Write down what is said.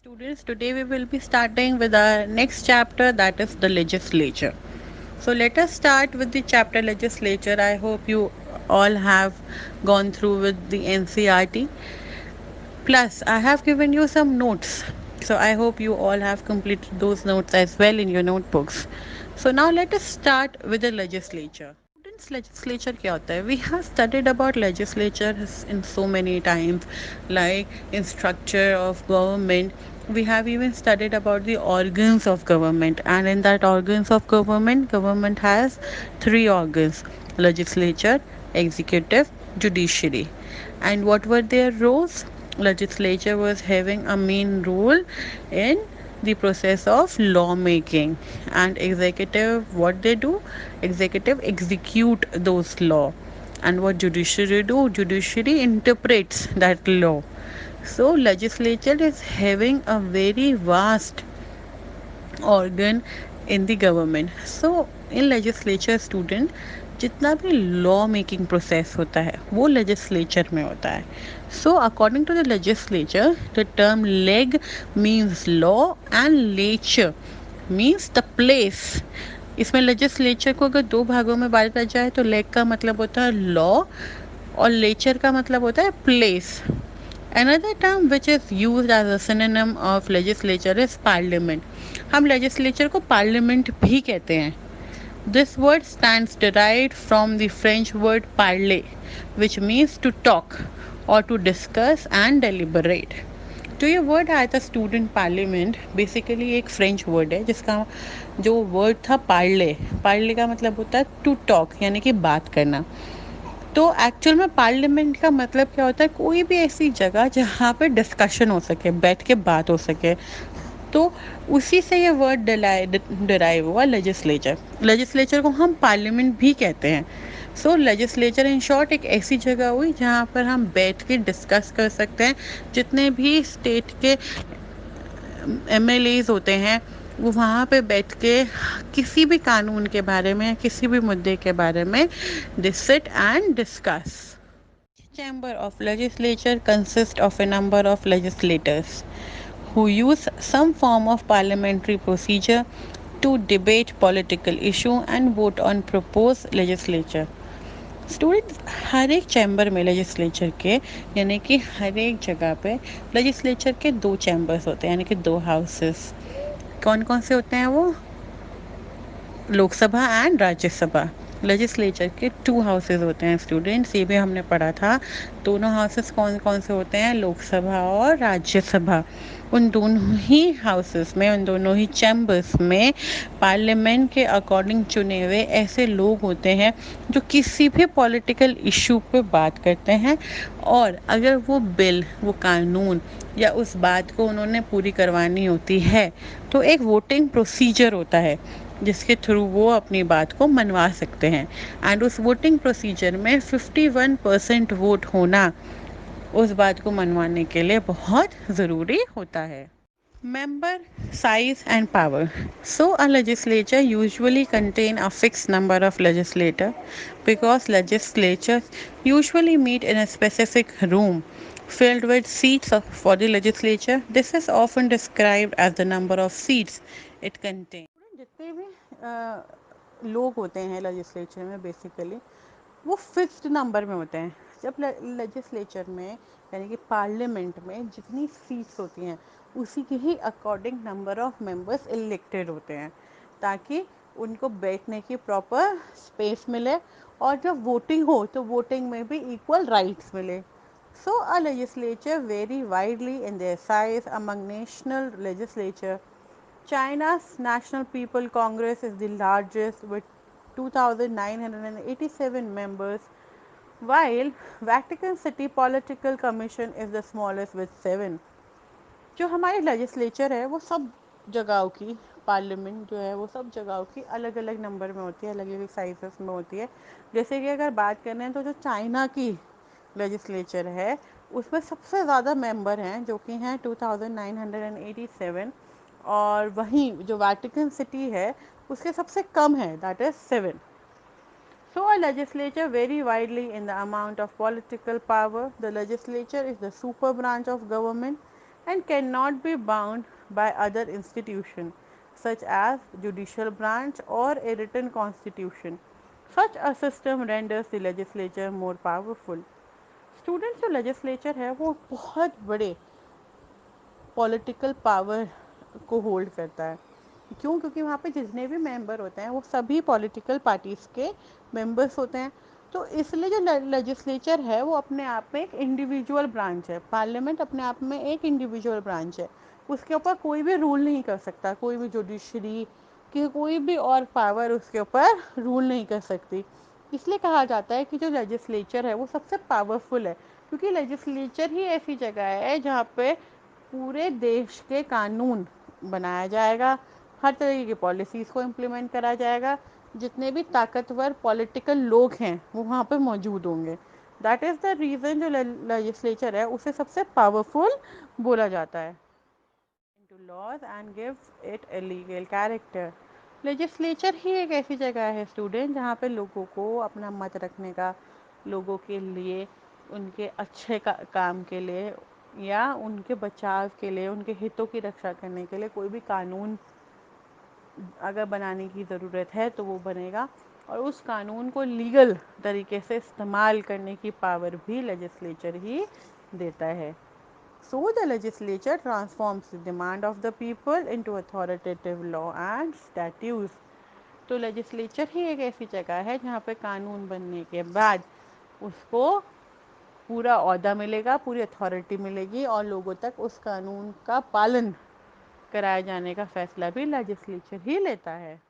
Students, today we will be starting with our next chapter, that is the legislature. So let us start with the chapter legislature. I hope you all have gone through with the NCRT. Plus, I have given you some notes. So I hope you all have completed those notes as well in your notebooks. So now let us start with the legislature. Students, legislature क्या होता है? We have studied about legislature in so many times, like in structure of government. We have even studied about the organs of government, and in that organs of government, government has three organs: legislature, executive, judiciary. And what were their roles? Legislature was having a main role in the process of lawmaking, and executive, what they do? Executive execute those law. And what judiciary do? Judiciary interprets that law. So legislature is having a very vast organ in the government. So in legislature, student, जितना भी law making process होता है वो legislature में होता है. So according to the legislature, the term leg means law and lature means the place. इसमें legislature को अगर दो भागों में बांटा जाए तो लेग का मतलब होता है लॉ और लेचर का मतलब होता है place. Another term which is used as a synonym of legislature is parliament. हम legislature को parliament भी कहते हैं. This word stands derived from the French word parler, which means to talk or to discuss and deliberate. तो ये word आया था student parliament, basically एक फ्रेंच वर्ड है जिसका जो वर्ड था पार्ले. पार्ले का मतलब होता है टू टॉक, यानी कि बात करना. तो एक्चुअल में पार्लियामेंट का मतलब क्या होता है? कोई भी ऐसी जगह जहाँ पे डिस्कशन हो सके, बैठ के बात हो सके. तो उसी से ये वर्ड डिराइव हुआ लेजिस्लेचर. लेजिस्लेचर को हम पार्लियामेंट भी कहते हैं. सो लेजिस्लेचर इन शॉर्ट एक ऐसी जगह हुई जहाँ पर हम बैठ के डिस्कस कर सकते हैं. जितने भी स्टेट के एमएलएज होते हैं वो वहाँ पे बैठ के किसी भी कानून के बारे में, किसी भी मुद्दे के बारे में sit and discuss. Chamber of legislature consists of a number of legislators who use some form of parliamentary procedure to debate political issue and vote on proposed legislature. Students, हर एक चैम्बर में लेजिस्लेचर के, यानी कि हर एक जगह पे legislature के दो चैम्बर्स होते हैं, यानी कि दो हाउसेस. कौन कौन से होते हैं वो? लोकसभा एंड राज्यसभा. लेजिस्लेचर के टू हाउसेस होते हैं स्टूडेंट्स, ये भी हमने पढ़ा था. दोनों हाउसेस कौन कौन से होते हैं? लोकसभा और राज्यसभा. उन दोनों ही हाउसेस में, उन दोनों ही चैम्बर्स में पार्लियामेंट के अकॉर्डिंग चुने हुए ऐसे लोग होते हैं जो किसी भी पॉलिटिकल इशू पे बात करते हैं. और अगर वो बिल, वो कानून या उस बात को उन्होंने पूरी करवानी होती है तो एक वोटिंग प्रोसीजर होता है जिसके थ्रू वो अपनी बात को मनवा सकते हैं. एंड उस वोटिंग प्रोसीजर में 51% वोट होना उस बात को मनवाने के लिए बहुत ज़रूरी होता है. Member size and power. So a legislature usually contain a fixed number of legislator because legislatures usually meet in a specific room filled with seats for the legislature. This is often described as the number of seats it contains. जितने भी लोग होते हैं legislature में basically वो fixed number में होते हैं. जब लेजिस्लेचर में, यानी कि पार्लियामेंट में जितनी सीट्स होती हैं उसी के ही according number of members elected होते हैं, ताकि उनको बैठने की प्रॉपर स्पेस मिले और जब वोटिंग हो तो वोटिंग में भी इक्वल राइट्स मिले. So a legislature very widely in their size among national legislature. China's National People Congress is the largest with 2,987 members, while Vatican City Political Commission is the smallest with 7. जो हमारी legislature है वो सब जगहों की, parliament जो है वो सब जगहों की अलग अलग नंबर में होती है, अलग अलग साइजेस में होती है. जैसे कि अगर बात करें तो जो चाइना की लेजिस्लेचर है उसमें सबसे ज़्यादा मेंबर हैं जो कि हैं 2,987. और वहीं जो वाटिकन सिटी है उसके सबसे कम है, that is 7. So a legislature vary widely in the amount of political power. The legislature is the super branch of government and cannot be bound by other institutions such as judicial branch or a written constitution. Such a system renders the legislature more powerful. Students जो legislature है वो बहुत बड़े political power को hold करता है। क्यों? क्योंकि वहाँ पे जितने भी मेंबर होते हैं वो सभी पॉलिटिकल पार्टीज़ के मेंबर्स होते हैं। तो इसलिए जो लेजिस्लेचर है वो अपने आप में एक इंडिविजुअल ब्रांच है। पार्लियामेंट अपने आप में एक इंडिविजुअल ब्रांच है। उसके ऊपर कोई भी रूल नहीं कर सकता, कोई भी जुडिशरी की कोई भी और पावर उसके ऊपर रूल नहीं कर सकती। इसलिए कहा जाता है कि जो लेजिस्लेचर है वो सबसे पावरफुल है, क्योंकि लेजिस्लेचर ही ऐसी जगह है जहाँ पे पूरे देश के कानून बनाया जाएगा, हर तरीके की पॉलिसीज़ को इम्प्लीमेंट करा जाएगा। जितने भी ताकतवर पॉलिटिकल लोग हैं वो वहाँ पे मौजूद होंगे। दैट इज़ द रीज़न जो लेजिस्लेचर है उसे सबसे पावरफुल बोला जाता है। into laws and gives it a legal character. Legislature ही एक ऐसी जगह है स्टूडेंट जहाँ पे लोगों को अपना मत रखने का, लोगों के लिए, उनके अच्छे काम के लिए या उनके बचाव के लिए, उनके हितों की रक्षा करने के लिए कोई भी कानून अगर बनाने की ज़रूरत है तो वो बनेगा, और उस कानून को लीगल तरीके से इस्तेमाल करने की पावर भी लेजिस्लेचर ही देता है। So the legislature transforms the demand of the people into authoritative law and statutes. तो लेजिस्लेचर ही एक ऐसी जगह है जहाँ पे कानून बनने के बाद उसको पूरा ओहदा मिलेगा, पूरी अथॉरिटी मिलेगी और लोगों तक उस कानून का पालन कराए जाने का फैसला भी लेजिस्लेचर ही लेता है।